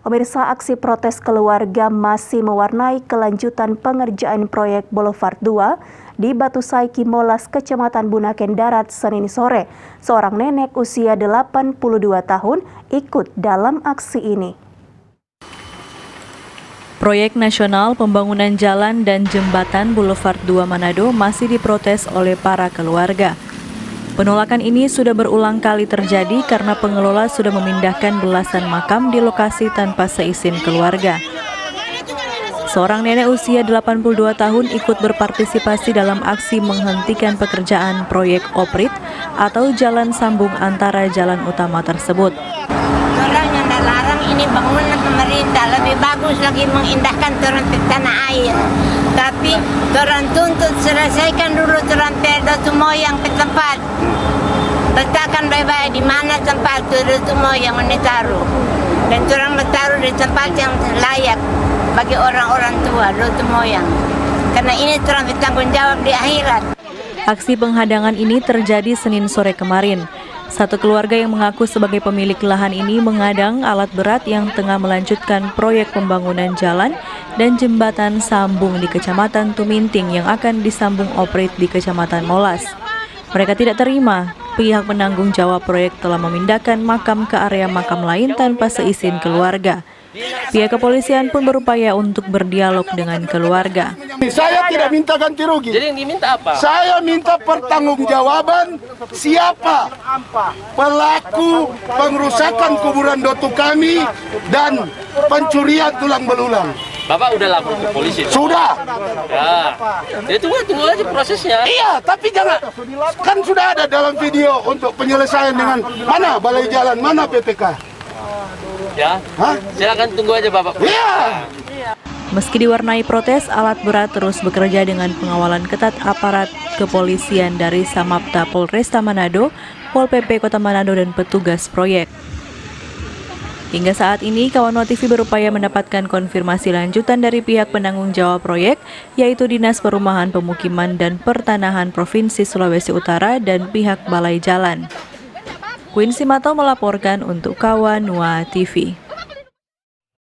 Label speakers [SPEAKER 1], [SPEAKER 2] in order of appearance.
[SPEAKER 1] Pemirsa, aksi protes keluarga masih mewarnai kelanjutan pengerjaan proyek Boulevard 2 di Batu Saiki Molas, Kecamatan Bunaken Darat, Senin sore. Seorang nenek usia 82 tahun ikut dalam aksi ini.
[SPEAKER 2] Proyek nasional pembangunan jalan dan jembatan Boulevard 2 Manado masih diprotes oleh para keluarga. Penolakan ini sudah berulang kali terjadi karena pengelola sudah memindahkan belasan makam di lokasi tanpa seizin keluarga. Seorang nenek usia 82 tahun ikut berpartisipasi dalam aksi menghentikan pekerjaan proyek OPRIT atau jalan sambung antara jalan utama tersebut.
[SPEAKER 3] Orang yang larang ini bangunan pemerintah, lebih bagus lagi mengindahkan turun ke tanah air. Tapi orang tuntut selesaikan dulu turun Datu Moyang ke tempat. Letakkan baik-baik di mana tempat Datu Moyang menitaruh. Dan orang letakkan di tempat yang layak bagi orang-orang tua Datu Moyang. Karena ini orang bertanggung jawab di akhirat.
[SPEAKER 2] Aksi penghadangan ini terjadi Senin sore kemarin. Satu keluarga yang mengaku sebagai pemilik lahan ini mengadang alat berat yang tengah melanjutkan proyek pembangunan jalan dan jembatan sambung di Kecamatan Tuminting yang akan disambung OPRIT di Kecamatan Molas. Mereka tidak terima pihak penanggung jawab proyek telah memindahkan makam ke area makam lain tanpa seizin keluarga. Pihak kepolisian pun berupaya untuk berdialog dengan keluarga.
[SPEAKER 4] Saya tidak minta ganti rugi.
[SPEAKER 5] Jadi yang diminta apa?
[SPEAKER 4] Saya minta pertanggungjawaban siapa pelaku pengrusakan kuburan Datu kami dan pencurian tulang belulang.
[SPEAKER 5] Bapak udah lapor ke polisi?
[SPEAKER 4] Sudah.
[SPEAKER 5] Ya. Jadi tunggu aja prosesnya.
[SPEAKER 4] Iya, tapi jangan. Kan sudah ada dalam video untuk penyelesaian dengan mana balai jalan, mana PPK.
[SPEAKER 5] Ya, silakan tunggu aja Bapak.
[SPEAKER 4] Iya.
[SPEAKER 2] Meski diwarnai protes, alat berat terus bekerja dengan pengawalan ketat aparat kepolisian dari Samapta Polresta Manado, Pol PP Kota Manado dan petugas proyek. Hingga saat ini, Kawan TV berupaya mendapatkan konfirmasi lanjutan dari pihak penanggung jawab proyek, yaitu Dinas Perumahan Pemukiman dan Pertanahan Provinsi Sulawesi Utara dan pihak Balai Jalan. Quincy Mato melaporkan untuk Kawan TV.